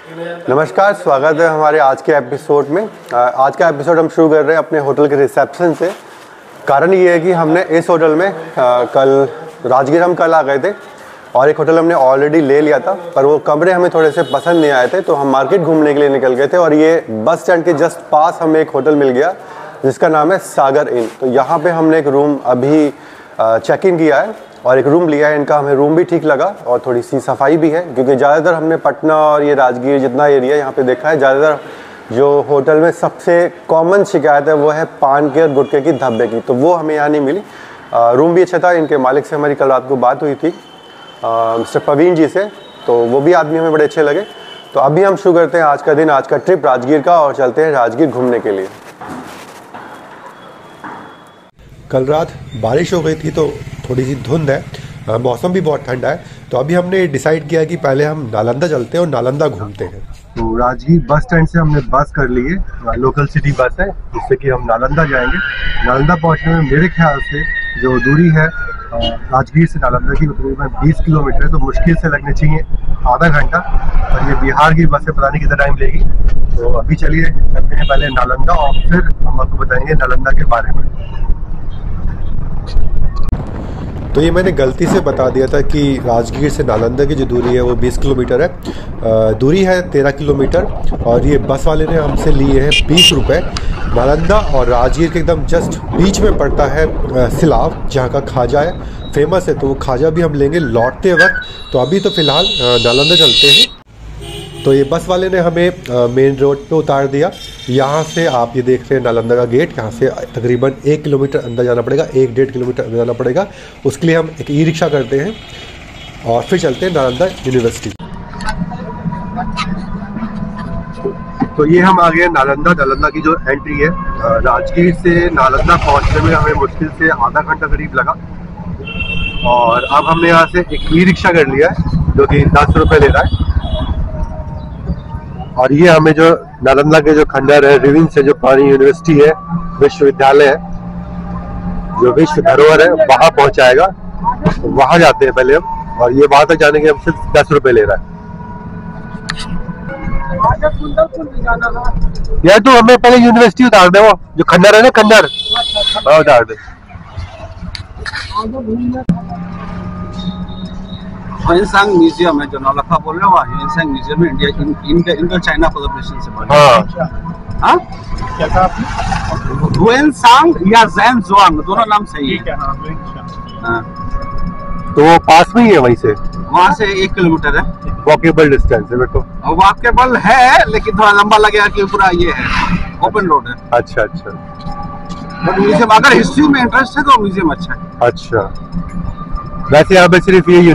नमस्कार, स्वागत है हमारे आज के एपिसोड में। आज का एपिसोड हम शुरू कर रहे हैं अपने होटल के रिसेप्शन से। कारण ये है कि हमने इस होटल में कल राजगीर हम कल आ गए थे और एक होटल हमने ऑलरेडी ले लिया था, पर वो कमरे हमें थोड़े से पसंद नहीं आए थे, तो हम मार्केट घूमने के लिए निकल गए थे और ये बस स्टैंड के जस्ट पास हमें एक होटल मिल गया जिसका नाम है सागर इन। तो यहाँ पे हमने एक रूम अभी चेक इन किया है और एक रूम लिया है इनका। हमें रूम भी ठीक लगा और थोड़ी सी सफाई भी है, क्योंकि ज़्यादातर हमने पटना और ये राजगीर जितना एरिया यहाँ पे देखा है, ज़्यादातर जो होटल में सबसे कॉमन शिकायत है वो है पान के और गुटखे की धब्बे की, तो वो हमें यहाँ नहीं मिली। रूम भी अच्छा था। इनके मालिक से हमारी कल रात को बात हुई थी मिस्टर प्रवीण जी से, तो वो भी आदमी हमें बड़े अच्छे लगे। तो अभी हम शुरू करते हैं आज का दिन, आज का ट्रिप राजगीर का, और चलते हैं राजगीर घूमने के लिए। कल रात बारिश हो गई थी तो थोड़ी सी धुंध है, मौसम भी बहुत ठंडा है, तो अभी हमने डिसाइड किया कि पहले हम नालंदा चलते हैं और नालंदा घूमते हैं। तो राजगीर बस स्टैंड से हमने बस कर ली है, लोकल सिटी बस है, जिससे कि हम नालंदा जाएंगे। नालंदा पहुंचने में मेरे ख्याल से जो दूरी है राजगीर से नालंदा की तकरीबन 20 किलोमीटर है, तो मुश्किल से लगने चाहिए आधा घंटा। और ये बिहार की बसें पता नहीं कितना टाइम लेगी। तो अभी चलिए चलते हैं पहले नालंदा और फिर हम आपको बताएंगे नालंदा के बारे में। तो ये मैंने गलती से बता दिया था कि राजगीर से नालंदा की जो दूरी है वो 20 किलोमीटर है। दूरी है 13 किलोमीटर और ये बस वाले ने हमसे लिए हैं 20 रुपये। नालंदा और राजगीर के एकदम जस्ट बीच में पड़ता है सिलाव, जहाँ का खाजा है फेमस है, तो वो खाजा भी हम लेंगे लौटते वक्त। तो अभी तो फ़िलहाल नालंदा चलते हैं। तो ये बस वाले ने हमें मेन रोड पे उतार दिया। यहाँ से आप ये देख रहे हैं नालंदा का गेट, यहाँ से तकरीबन 1 किलोमीटर अंदर जाना पड़ेगा, 1-1.5 किलोमीटर अंदर जाना पड़ेगा। उसके लिए हम एक ई रिक्शा करते हैं और फिर चलते हैं नालंदा यूनिवर्सिटी। तो ये हम आ गए नालंदा। नालंदा की जो एंट्री है, राजगीर से नालंदा पहुँचने में हमें मुश्किल से आधा घंटा करीब लगा। और अब हमने यहाँ से एक ई रिक्शा कर लिया है जो कि 10 रुपये ले रहा है। और ये हमें जो नालंदा के जो खंडर है, रिविन से जो पुरानी यूनिवर्सिटी है, विश्वविद्यालय है, जो विश्व धरोहर है, वहां पहुंचाएगा। तो वहां जाते हैं पहले हम, और ये वहां तक जाने के हम सिर्फ 10 रुपए ले रहा है। यार तो हमें पहले यूनिवर्सिटी उतार दे, वो जो खंडर है ना, खंडर उतार दे। ह्यूएनसांग म्यूजियम है जो नौलखा बोल रहे हो, ह्यूएनसांग म्यूजियम है इंडिया इंडो चाइना कोलैबोरेशन से बना। हाँ क्या कहा आपने? ह्यूएनसांग या ज़ैनजुआंग, दोनों नाम सही है। हाँ। तो वो पास में ही है, वहीं से वहाँ से 1 किलोमीटर है, वॉकेबल डिस्टेंस है। मेरे को वॉकेबल है लेकिन थोड़ा लंबा लगेगा कि पूरा ये है ओपन रोड है। अच्छा अच्छा। बट म्यूजियम, अगर हिस्ट्री में इंटरेस्ट है तो म्यूजियम अच्छा है। अच्छा, वैसे यहाँ पे सिर्फ ये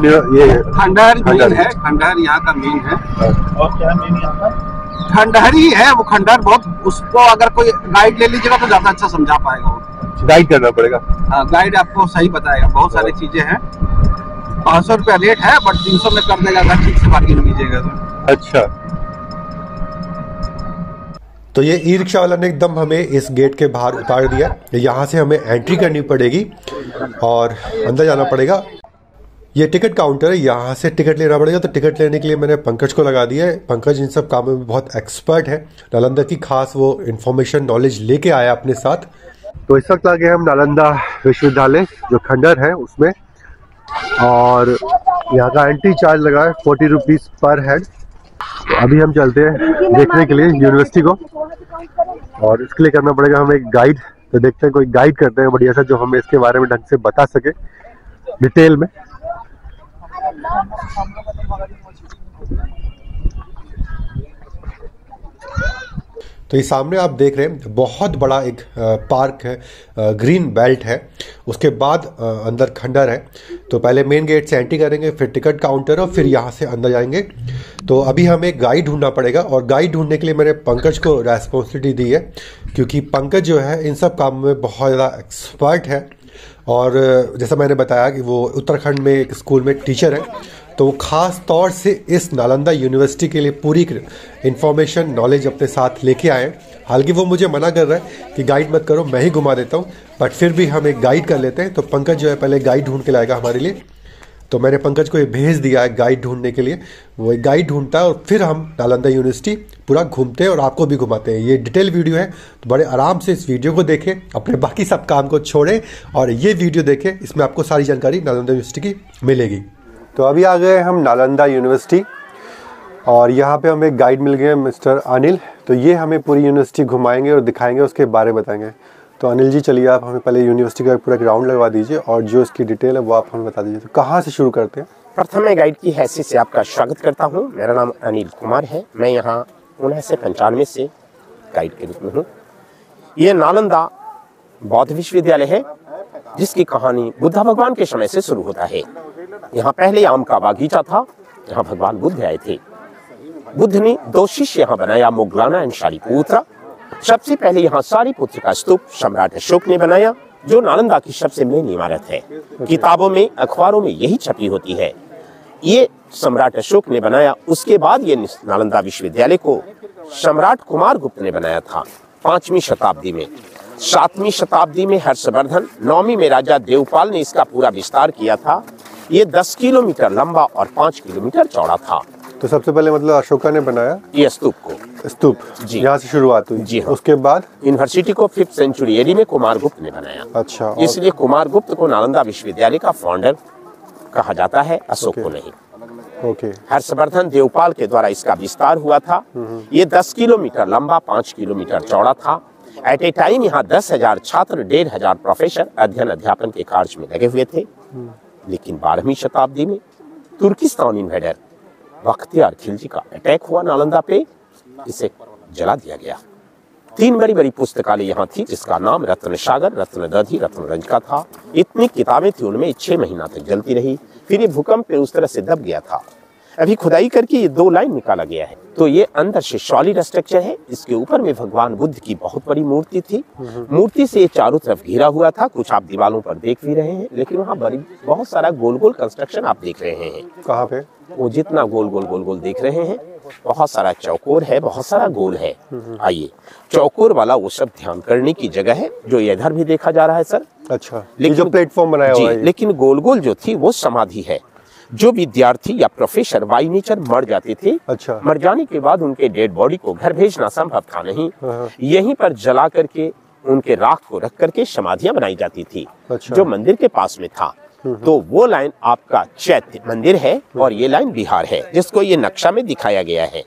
खंडहर मेन है, खंडहर यहाँ का मेन है। और क्या मेन यहाँ का? खंडहर ही है वो। खंडहर बहुत, उसको अगर कोई गाइड ले लीजिएगा तो ज्यादा अच्छा समझा पाएगा वो। गाइड करना पड़ेगा। हाँ, गाइड आपको सही बताएगा। बहुत सारी चीजें हैं। 500 रुपया रेट है, बट 300 में कर देगा अगर ठीक से बार्गेन कीजिएगा तो। अच्छा। तो ये ई रिक्शा वाला ने एकदम हमें इस गेट के बाहर उतार दिया। यहाँ से हमें एंट्री करनी पड़ेगी और अंदर जाना पड़ेगा। ये टिकट काउंटर है, यहाँ से टिकट लेना पड़ेगा। तो टिकट लेने के लिए मैंने पंकज को लगा दिया है। पंकज इन सब कामों में बहुत एक्सपर्ट है, नालंदा की खास वो इन्फॉर्मेशन नॉलेज लेके आया अपने साथ। तो इस वक्त आ गए हम नालंदा विश्वविद्यालय जो खंडर है उसमें, और यहाँ का एंट्री चार्ज लगा है 40 रुपीज़ पर हेड। तो अभी हम चलते हैं देखने के लिए यूनिवर्सिटी को, और इसके लिए करना पड़ेगा हमें एक गाइड। तो देखते हैं कोई गाइड करते हैं बढ़िया सा, जो हमें इसके बारे में ढंग से बता सके डिटेल में। तो ये सामने आप देख रहे हैं बहुत बड़ा एक पार्क है, ग्रीन बेल्ट है। उसके बाद अंदर खंडर है। तो पहले मेन गेट से एंट्री करेंगे, फिर टिकट काउंटर और फिर यहाँ से अंदर जाएंगे। तो अभी हमें गाइड ढूंढना पड़ेगा, और गाइड ढूंढने के लिए मैंने पंकज को रेस्पॉन्सिबिलिटी दी है, क्योंकि पंकज जो है इन सब कामों में बहुत ज़्यादा एक्सपर्ट है। और जैसा मैंने बताया कि वो उत्तराखंड में एक स्कूल में टीचर है, तो वो ख़ास तौर से इस नालंदा यूनिवर्सिटी के लिए पूरी इन्फॉर्मेशन नॉलेज अपने साथ लेके आए। हालांकि वो मुझे मना कर रहा है कि गाइड मत करो, मैं ही घुमा देता हूँ, बट फिर भी हम एक गाइड कर लेते हैं। तो पंकज जो है पहले गाइड ढूंढ के लाएगा हमारे लिए। तो मैंने पंकज को ये भेज दिया है गाइड ढूंढने के लिए। वो एक गाइड ढूंढता है और फिर हम नालंदा यूनिवर्सिटी पूरा घूमते हैं और आपको भी घुमाते हैं। ये डिटेल वीडियो है, तो बड़े आराम से इस वीडियो को देखें, अपने बाकी सब काम को छोड़ें और ये वीडियो देखें। इसमें आपको सारी जानकारी नालंदा यूनिवर्सिटी की मिलेगी। तो अभी आ गए हम नालंदा यूनिवर्सिटी और यहाँ पे हमें गाइड मिल गए मिस्टर अनिल। तो ये हमें पूरी यूनिवर्सिटी घुमाएंगे और दिखाएंगे, उसके बारे में बताएंगे। तो अनिल जी चलिए आप हमें पहले यूनिवर्सिटी का पूरा ग्राउंड लगवा दीजिए और जो इसकी डिटेल है वो आप हमें बता दीजिए। तो कहाँ से शुरू करते हैं? प्रथम मैं गाइड की हैसियत से आपका स्वागत करता हूँ। मेरा नाम अनिल कुमार है। मैं यहाँ 1995 से गाइड के रूप में हूँ। ये नालंदा बौद्ध विश्वविद्यालय है जिसकी कहानी बुद्ध भगवान के समय से शुरू होता है। यहाँ पहले आम का बागीचा था, यहाँ भगवान बुद्ध आए थे। बुद्ध ने 2 शिष्य यहाँ बनाया, मोगलाना एंड शारिपुत्र। सबसे पहले यहाँ शारिपुत्र का स्तूप सम्राट अशोक ने बनाया, जो नालंदा की सबसे मेन इमारत है। किताबों में, अखबारों में यही छपी होती है। ये सम्राट अशोक ने बनाया। उसके बाद ये नालंदा विश्वविद्यालय को सम्राट कुमार गुप्त ने बनाया था 5वीं शताब्दी में। 7वीं शताब्दी में हर्षवर्धन, 9वीं में राजा देवपाल ने इसका पूरा विस्तार किया था। ये 10 किलोमीटर लंबा और 5 किलोमीटर चौड़ा था। तो सबसे पहले मतलब अशोका ने बनाया ये स्तूप को। स्तूप जी, यहाँ से शुरुआत हुई। जी हाँ। उसके बाद यूनिवर्सिटी को 5th सेंचुरी एडी में कुमार गुप्त ने बनाया। अच्छा, और इसलिए कुमार गुप्त को नालंदा विश्वविद्यालय का फाउंडर कहा जाता है, अशोक को नहीं। ओके। हर्षवर्धन देवपाल के द्वारा इसका विस्तार हुआ था। ये 10 किलोमीटर लंबा, 5 किलोमीटर चौड़ा था। एट ए टाइम यहाँ 10,000 छात्र, 1,500 प्रोफेसर अध्ययन अध्यापन के कार्य में लगे हुए थे। लेकिन 12वीं शताब्दी में तुर्किस्तान इन्वेडर बख्तियार खिलजी का अटैक हुआ नालंदा पे, इसे जला दिया गया। 3 बड़ी बड़ी पुस्तकालय यहाँ थी, जिसका नाम रत्न सागर, रत्न दधी, रत्न रंज का था। इतनी किताबें थी, उनमें 6 महीना तक जलती रही। फिर ये भूकंप पे उस तरह से दब गया था। अभी खुदाई करके ये 2 लाइन निकाला गया है। तो ये अंदर से सॉलिड स्ट्रक्चर है। इसके ऊपर में भगवान बुद्ध की बहुत बड़ी मूर्ति थी। मूर्ति से ये चारों तरफ घिरा हुआ था। कुछ आप दीवारों पर देख भी रहे हैं, लेकिन वहाँ बहुत सारा गोल गोल कंस्ट्रक्शन आप देख रहे हैं। कहाँ पे? वो जितना गोल गोल देख रहे हैं, बहुत सारा चौकोर है, बहुत सारा गोल है। आइए, चौकोर वाला वो सब ध्यान करने की जगह है, जो इधर भी देखा जा रहा है सर। अच्छा, लेकिन जो प्लेटफॉर्म बनाया हुआ है, लेकिन गोल गोल जो थी वो समाधि है। जो विद्यार्थी या प्रोफेसर बाई नेचर मर जाते थे, अच्छा, मर जाने के बाद उनके डेड बॉडी को घर भेजना संभव था नहीं। यहीं पर जला करके उनके राख को रख करके समाधियां बनाई जाती थी। अच्छा। जो मंदिर के पास में था। तो वो लाइन आपका चैत्य मंदिर है और ये लाइन बिहार है, जिसको ये नक्शा में दिखाया गया है।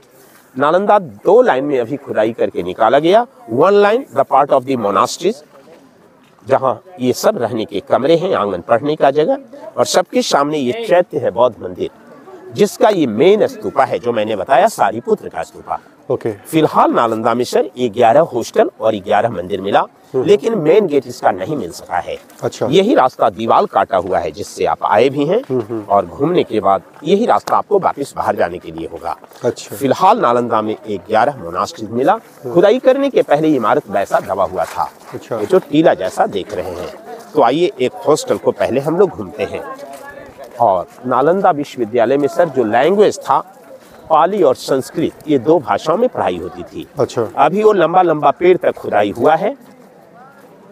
नालंदा 2 लाइन में अभी खुदाई करके निकाला गया। 1 line the part of the monasteries, जहाँ ये सब रहने के कमरे हैं, आंगन पढ़ने का जगह, और सबके सामने ये चैत्य है, बौद्ध मंदिर, जिसका ये मेन स्तूपा है, जो मैंने बताया सारिपुत्र का स्तूपा। ओके। फिलहाल नालंदा में सर 11 हॉस्टल और 11 मंदिर मिला, लेकिन मेन गेट इसका नहीं मिल सका है। अच्छा। यही रास्ता दीवार काटा हुआ है, जिससे आप आए भी हैं, और घूमने के बाद यही रास्ता आपको वापस बाहर जाने के लिए होगा। अच्छा। फिलहाल नालंदा में 11 मोनास्ट्री मिला। खुदाई करने के पहले इमारत वैसा दबा हुआ था। अच्छा। ये जो टीला जैसा देख रहे हैं। तो आइए एक हॉस्टल को पहले हम लोग घूमते हैं। और नालंदा विश्वविद्यालय में सर जो लैंग्वेज था, पाली और संस्कृत, ये 2 भाषाओं में पढ़ाई होती थी। अच्छा। अभी वो लंबा लंबा पेड़ तक खुदाई हुआ है,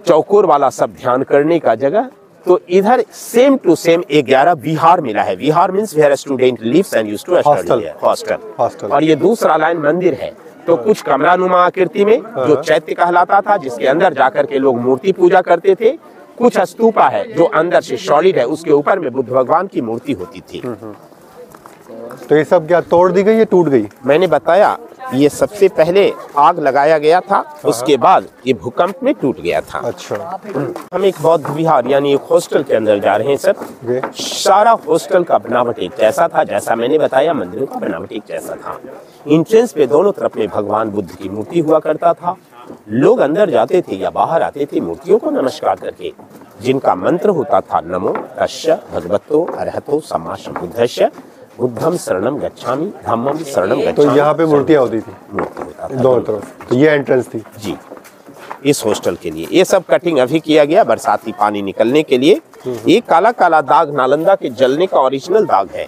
चौकोर वाला सब ध्यान करने का जगह। तो इधर सेम टू सेम 11 विहार मिला है। Vihar means where student lives and used to study here, hostel. और ये दूसरा लाइन मंदिर है। तो कुछ कमरानुमा आकृति में, जो चैत्य कहलाता था, जिसके अंदर जाकर के लोग मूर्ति पूजा करते थे। कुछ स्तूपा है जो अंदर से सॉलिड है, उसके ऊपर में बुद्ध भगवान की मूर्ति होती थी। तो ये सब क्या तोड़ दी गई या टूट गई? मैंने बताया, ये सबसे पहले आग लगाया गया था, उसके बाद ये भूकंप में टूट गया था। अच्छा। हम एक बौद्ध विहार यानी एक हॉस्टल के अंदर जा रहे हैं सर। सारा हॉस्टल का बनावट एक जैसा था, जैसा मैंने बताया मंदिरों का बनावट एक जैसा था। इंट्रेंस पे दोनों तरफ में भगवान बुद्ध की मूर्ति हुआ करता था। लोग अंदर जाते थे या बाहर आते थे मूर्तियों को नमस्कार करके, जिनका मंत्र होता था नमो तस्य भगवतो अरहतो सम्मा सम्बुद्धस्य बुद्धम शरणम गच्छामि धम्मम शरणम गच्छामि। तो यहाँ पे मूर्तियाँ होती थी, मूर्ति होता था दोनों तरफ। तो ये एंट्रेंस थी जी इस हॉस्टल के लिए। ये सब कटिंग अभी किया गया बरसाती पानी निकलने के लिए। ये काला काला दाग नालंदा के जलने का ओरिजिनल दाग है,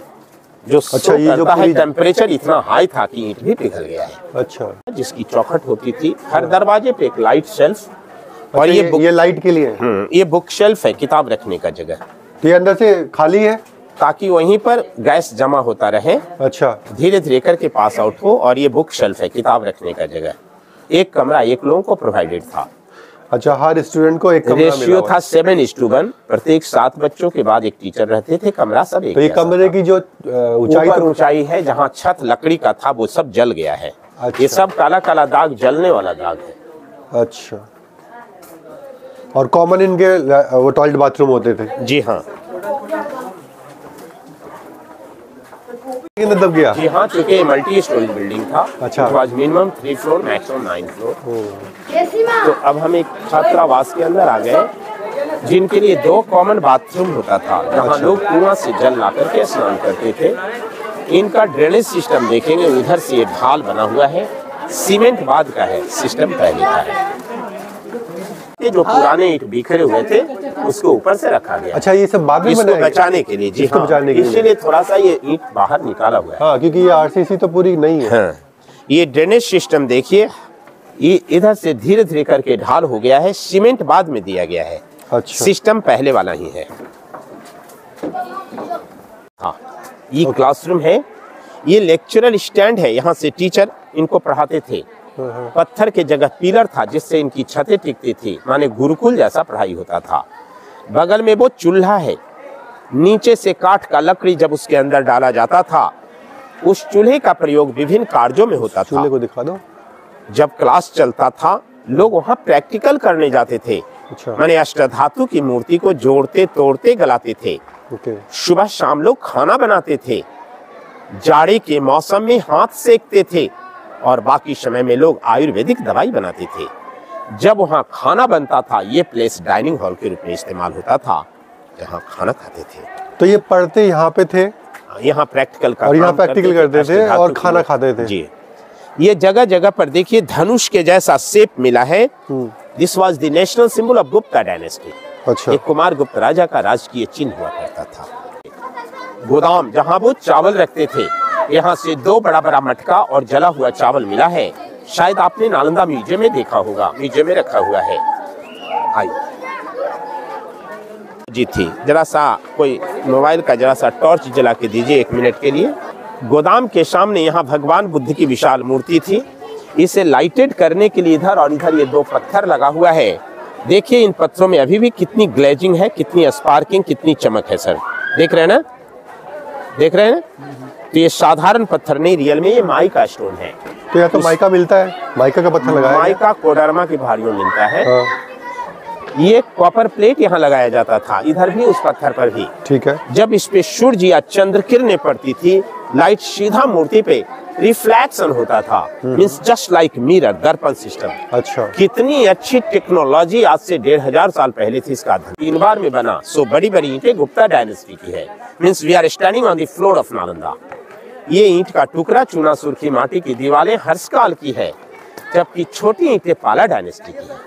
जो अच्छा, ये जो है टेम्परेचर इतना हाई था कि ईंट भी पिघल गया है। अच्छा। जिसकी चौखट होती थी, हर दरवाजे पे एक लाइट शेल्फ। और ये लाइट के लिए ये बुक शेल्फ है, किताब रखने का जगह। तो ये अंदर से खाली है? ताकि वहीं पर गैस जमा होता रहे, अच्छा, धीरे धीरे करके पास आउट हो। और ये बुक शेल्फ है, किताब रखने का जगह। एक कमरा एक लोगों को प्रोवाइडेड था। अच्छा, हर स्टूडेंट को एक कमरा मिला रेशियो हुआ था 7:1, प्रत्येक 7 बच्चों के बाद एक टीचर रहते थे। कमरा सब एक तो ये जैसा कमरे था। की जो ऊंचाई ऊपर ऊंचाई है, जहाँ छत लकड़ी का था वो सब जल गया है। अच्छा। ये सब काला काला दाग, जलने वाला दाग है। अच्छा, और कॉमन इनके वो टॉयलेट बाथरूम होते थे? जी हाँ, कितने दब गया? जी हाँ, चूंकि मल्टी स्टोरेज बिल्डिंग था। अच्छा। Minimum 3 floor, maximum 9 floor. तो अब हम एक छात्रावास के अंदर आ गए, जिनके लिए 2 कॉमन बाथरूम होता था, जहाँ लोग कुआं से जल ला करके स्नान करते थे। इनका ड्रेनेज सिस्टम देखेंगे, उधर से ये ढाल बना हुआ है, सीमेंट बाद का है, सिस्टम पहले का है। ये जो पुराने ईंट बिखरे हुए थे उसको ऊपर से रखा गया। अच्छा, ये सब बाद में इसको बनाया गया? बचाने के लिए। जी इसको हाँ, बचाने के लिए। इसीलिए थोड़ा सा ये ईंट बाहर निकाला हुआ है। हाँ, क्योंकि ये आरसीसी तो पूरी नहीं है। हाँ, ये ड्रेनेज सिस्टम देखिए, ये इधर से धीरे धीरे करके ढाल हो गया है, सीमेंट बाद में दिया गया है। अच्छा, सिस्टम पहले वाला ही है। हाँ, ये क्लासरूम है, ये लेक्चरल स्टैंड है, यहाँ से टीचर इनको पढ़ाते थे। पत्थर के जगह पिलर था जिससे इनकी छतें टिकती थी, माने गुरुकुल जैसा पढ़ाई होता था। बगल में वो चूल्हा है, नीचे से काठ का लकड़ी जब उसके अंदर डाला जाता था, उस चूल्हे का प्रयोग विभिन्न कार्यों में होता था। चूल्हे को दिखा दो। जब क्लास चलता था, लोग वहाँ प्रैक्टिकल करने जाते थे। अच्छा, माने अष्टधातु की मूर्ति को जोड़ते तोड़ते गलाते थे। ओके। सुबह शाम लोग खाना बनाते थे, जाड़े के मौसम में हाथ सेकते थे, और बाकी समय में लोग आयुर्वेदिक दवाई बनाते थे। जब वहाँ खाना बनता था, ये प्लेस डाइनिंग हॉल के रूप में इस्तेमाल होता था, जहाँ खाना खाते थे। तो ये पढ़ते यहाँ पे थे यहाँ प्रैक्टिकल का और यहाँ काम प्रैक्टिकल करते थे अष्टधातु और की खाना खाते थे। जी, ये जगह जगह पर देखिए धनुष के जैसा शेप मिला है। This was the national symbol of Gupta dynasty. अच्छा, एक कुमार गुप्त राजा का राजकीय चिन्ह हुआ करता था। गोदाम जहाँ वो चावल रखते थे, यहाँ से 2 बड़ा बड़ा मटका और जला हुआ चावल मिला है। शायद आपने नालंदा म्यूजियम में देखा होगा, म्यूजियम में रखा हुआ है। आई जी थी, जरा सा कोई मोबाइल का जरा सा टॉर्च जला के दीजिए 1 मिनट के लिए। गोदाम के सामने यहाँ भगवान बुद्ध की विशाल मूर्ति थी। इसे लाइटेड करने के लिए इधर और इधर ये 2 पत्थर लगा हुआ है। देखिए इन पत्थरों में अभी भी कितनी ग्लेजिंग है, कितनी स्पार्किंग, कितनी चमक है। सर देख रहे हैं ना, देख रहे हैं? तो ये साधारण पत्थर नहीं, रियल में ये माइका स्टोन है। तो यहाँ तो माइका मिलता है, माइका का पत्थर लगाया है। माइका कोडरमा की भारियों मिलता है। हाँ, ये कॉपर प्लेट यहाँ लगाया जाता था, इधर भी उस पत्थर पर भी। ठीक है। जब इस पे सूर्य या चंद्र किरणें पड़ती थी, लाइट सीधा मूर्ति पे रिफ्लेक्शन होता था। मींस जस्ट लाइक मिरर, दर्पण सिस्टम। अच्छा, कितनी अच्छी टेक्नोलॉजी आज से 1500 साल पहले थी इसका। 3 बार में बना, सो बड़ी बड़ी ईंटें गुप्ता डायनेस्टी की है। Means we are standing on the floor of Nalanda. ये ईंट का टुकड़ा चूना सुर्खी माटी की दीवारें हर्षकाल की है, जबकि छोटी ईंटें पाला डायनेस्टी की है।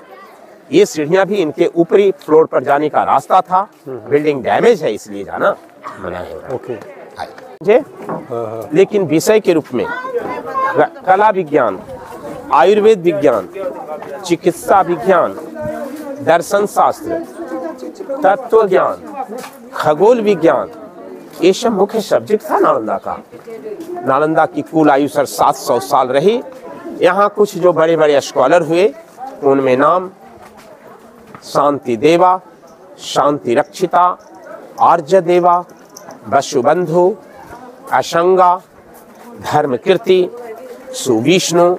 ये सीढ़ियां भी इनके ऊपरी फ्लोर पर जाने का रास्ता था। बिल्डिंग डैमेज है इसलिए जाना मना है। ओके। लेकिन विषय के रूप में कला विज्ञान, आयुर्वेद विज्ञान, चिकित्सा विज्ञान, दर्शन शास्त्र, तत्व ज्ञान, खगोल विज्ञान, ये सब मुख्य सब्जेक्ट था नालंदा का। नालंदा की कुल आयु सर 700 साल रही। यहाँ कुछ जो बड़े बड़े स्कॉलर हुए, उनमें नाम शांति देवा, शांति रक्षिता, आर्य देवा, वसुबंधु, अशंगा, धर्मकीर्ति, सुविष्णु,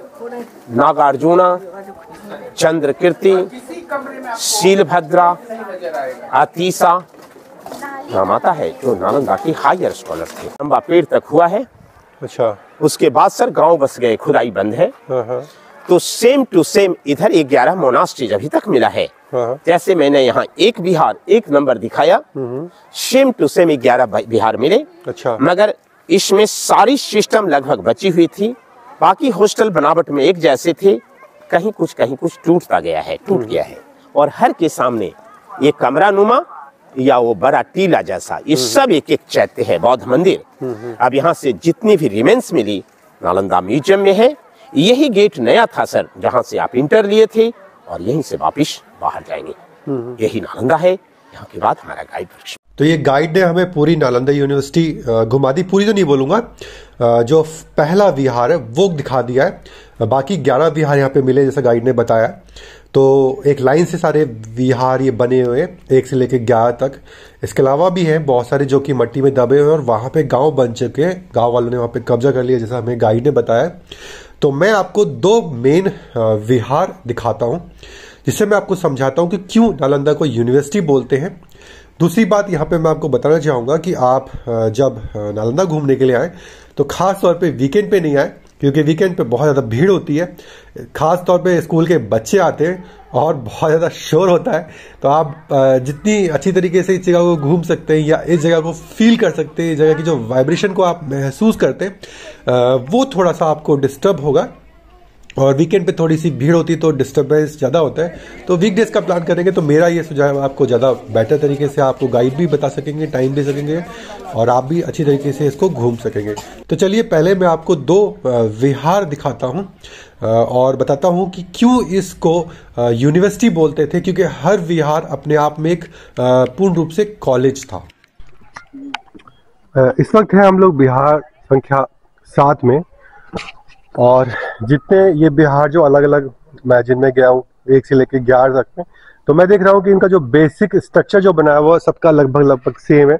नागार्जुना, चंद्रकीर्ति, शीलभद्रा, अतीसा नाम आता है, जो नालंदा की हायर स्कॉलर थे। लंबा पेड़ तक हुआ है। अच्छा, उसके बाद सर गांव बस गए, खुदाई बंद है। तो सेम टू सेम इधर 11 मोनास्ट्रीज अभी तक मिला है। जैसे मैंने यहाँ एक बिहार 1 नंबर दिखाया, सेम टू सेम 11 बिहार मिले। अच्छा, मगर इसमें सारी सिस्टम लगभग बची हुई थी। बाकी हॉस्टल बनावट में एक जैसे थे, कहीं कुछ टूटता गया है, टूट गया है। और हर के सामने ये कमरा नुमा या वो बड़ा टीला जैसा, ये सब एक एक चैत्य है, बौद्ध मंदिर। अब यहाँ से जितनी भी रिमेन्स मिली नालंदा म्यूजियम में है। यही गेट नया था सर, जहाँ से आप इंटर लिए थे और यहीं से वापिस बाहर जाएंगे। यही नालंदा है। यहाँ के बाद हमारा गाइड तो ये गाइड ने हमें पूरी नालंदा यूनिवर्सिटी घुमा दी, पूरी तो नहीं बोलूँगा, जो पहला विहार है वो दिखा दिया है। बाकी 11 विहार यहाँ पे मिले जैसा गाइड ने बताया। तो एक लाइन से सारे विहार ये बने हुए हैं 1 से लेकर 11 तक। इसके अलावा भी हैं बहुत सारे जो कि मिट्टी में दबे हुए हैं और वहाँ पे गांव बन चुके हैं, गांव वालों ने वहाँ पे कब्जा कर लिया जैसा हमें गाइड ने बताया। तो मैं आपको 2 मेन विहार दिखाता हूँ जिससे मैं आपको समझाता हूँ कि क्यों नालंदा को यूनिवर्सिटी बोलते हैं। दूसरी बात यहाँ पे मैं आपको बताना चाहूँगा कि आप जब नालंदा घूमने के लिए आए तो खास तौर पे वीकेंड पे नहीं आए, क्योंकि वीकेंड पे बहुत ज़्यादा भीड़ होती है, खास तौर पे स्कूल के बच्चे आते हैं और बहुत ज़्यादा शोर होता है। तो आप जितनी अच्छी तरीके से इस जगह को घूम सकते हैं या इस जगह को फील कर सकते हैं, इस जगह की जो वाइब्रेशन को आप महसूस करते हैं वो थोड़ा सा आपको डिस्टर्ब होगा। और वीकेंड पे थोड़ी सी भीड़ होती है तो डिस्टर्बेंस ज़्यादा होता है। तो वीकडेज का प्लान करेंगे तो मेरा ये सुझाव आपको ज़्यादा बेटर तरीके से आपको गाइड भी बता सकेंगे, टाइम दे सकेंगे और आप भी अच्छी तरीके से इसको घूम सकेंगे। तो चलिए पहले मैं आपको 2 विहार दिखाता हूँ और बताता हूँ कि क्यों इसको यूनिवर्सिटी बोलते थे, क्योंकि हर विहार अपने आप में एक पूर्ण रूप से कॉलेज था। इस वक्त है हम लोग विहार संख्या 7 में और जितने ये बिहार जो अलग अलग मैं जिनमें गया हूँ 1 से लेकर 11 तक में, तो मैं देख रहा हूँ कि इनका जो बेसिक स्ट्रक्चर जो बनाया हुआ है सबका लगभग सेम है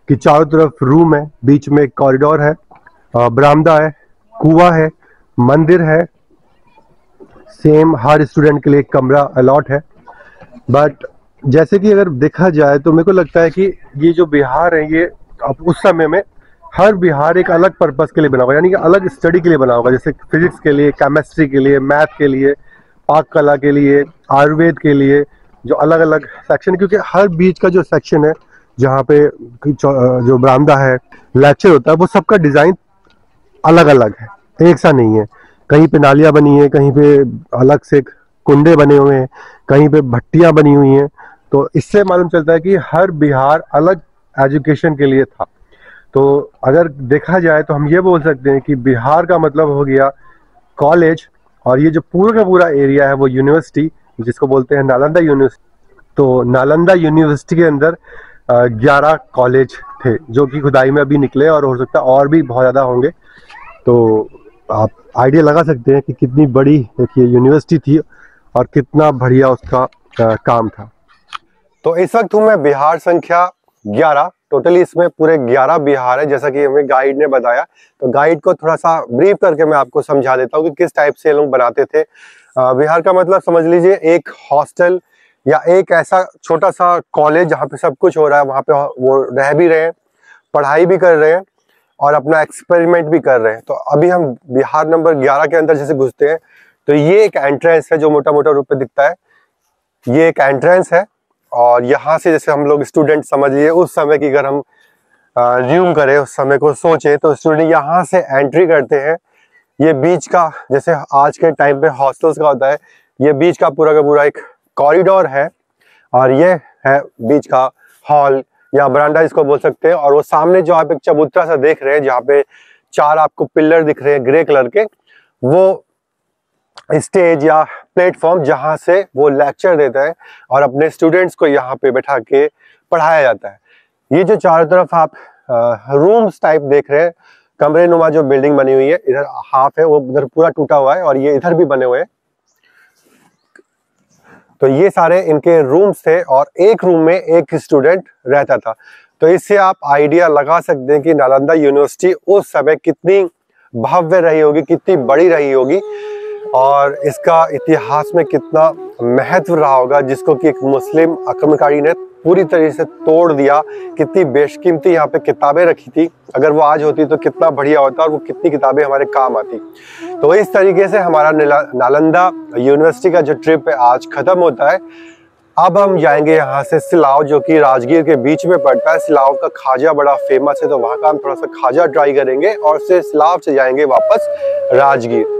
कि चारों तरफ रूम है, बीच में कॉरिडोर है, बरामदा है, कुआं है, मंदिर है, सेम हर स्टूडेंट के लिए एक कमरा अलॉट है। बट जैसे कि अगर देखा जाए तो मेरे को लगता है कि ये जो बिहार है ये अब उस समय में हर बिहार एक अलग पर्पस के लिए बना होगा, यानी कि अलग स्टडी के लिए बना होगा, जैसे फिजिक्स के लिए, केमिस्ट्री के लिए, मैथ के लिए, पाक कला के लिए, आयुर्वेद के लिए, जो अलग अलग सेक्शन, क्योंकि हर बीच का जो सेक्शन है जहाँ पे जो बरामदा है, लेक्चर होता है, वो सबका डिज़ाइन अलग अलग है, एक सा नहीं है। कहीं पे नालियाँ बनी है, कहीं पे अलग से कुंडे बने हुए हैं, कहीं पे भट्टियाँ बनी हुई हैं। तो इससे मालूम चलता है कि हर बिहार अलग एजुकेशन के लिए था। तो अगर देखा जाए तो हम ये बोल सकते हैं कि बिहार का मतलब हो गया कॉलेज और ये जो पूरा का पूरा एरिया है वो यूनिवर्सिटी, जिसको बोलते हैं नालंदा यूनिवर्सिटी। तो नालंदा यूनिवर्सिटी के अंदर 11 कॉलेज थे जो कि खुदाई में अभी निकले और हो सकता है और भी बहुत ज़्यादा होंगे। तो आप आइडिया लगा सकते हैं कि कितनी बड़ी एक ये यूनिवर्सिटी थी और कितना बढ़िया उसका काम था। तो इस वक्त हूँ मैं बिहार संख्या 11, टोटली इसमें पूरे 11 बिहार है जैसा कि हमें गाइड ने बताया। तो गाइड को थोड़ा सा ब्रीफ करके मैं आपको समझा देता हूँ कि किस टाइप से लोग बनाते थे। बिहार का मतलब समझ लीजिए एक हॉस्टल या एक ऐसा छोटा सा कॉलेज जहाँ पे सब कुछ हो रहा है, वहाँ पे वो रह भी रहे हैं, पढ़ाई भी कर रहे हैं और अपना एक्सपेरिमेंट भी कर रहे हैं। तो अभी हम बिहार नंबर 11 के अंदर जैसे घुसते हैं तो ये एक एंट्रेंस है जो मोटा मोटा रूप में दिखता है, ये एक एंट्रेंस है। और यहाँ से जैसे हम लोग स्टूडेंट समझ लिए उस समय की अगर हम रिज्यूम करें, उस समय को सोचें, तो स्टूडेंट यहाँ से एंट्री करते हैं। ये बीच का, जैसे आज के टाइम पे हॉस्टल्स का होता है, ये बीच का पूरा एक कॉरिडोर है और ये है बीच का हॉल या बरामदा इसको बोल सकते हैं। और वो सामने जो आप एक चबूतरा सा देख रहे हैं जहाँ पे 4 आपको पिलर दिख रहे हैं ग्रे कलर के, वो स्टेज या प्लेटफॉर्म जहाँ से वो लेक्चर देता है और अपने स्टूडेंट्स को यहाँ पे बैठा के पढ़ाया जाता है। ये जो चारों तरफ आप रूम्स टाइप देख रहे हैं, कमरे नुमा जो बिल्डिंग बनी हुई है, इधर हाफ है वो उधर पूरा टूटा हुआ है और ये इधर भी बने हुए हैं। तो ये सारे इनके रूम्स थे और एक रूम में एक स्टूडेंट रहता था। तो इससे आप आइडिया लगा सकते हैं कि नालंदा यूनिवर्सिटी उस समय कितनी भव्य रही होगी, कितनी बड़ी रही होगी और इसका इतिहास में कितना महत्व रहा होगा, जिसको कि एक मुस्लिम आक्रमणकारी ने पूरी तरीके से तोड़ दिया। कितनी बेशकीमती यहाँ पे किताबें रखी थी, अगर वो आज होती तो कितना बढ़िया होता और वो कितनी किताबें हमारे काम आती। तो इस तरीके से हमारा नालंदा यूनिवर्सिटी का जो ट्रिप है आज खत्म होता है। अब हम जाएंगे यहाँ से सिलाव, जो कि राजगीर के बीच में पड़ता है। सिलाव का खाजा बड़ा फेमस है, तो वहाँ का हम थोड़ा सा खाजा ट्राई करेंगे और फिर सिलाव से जाएंगे वापस राजगीर।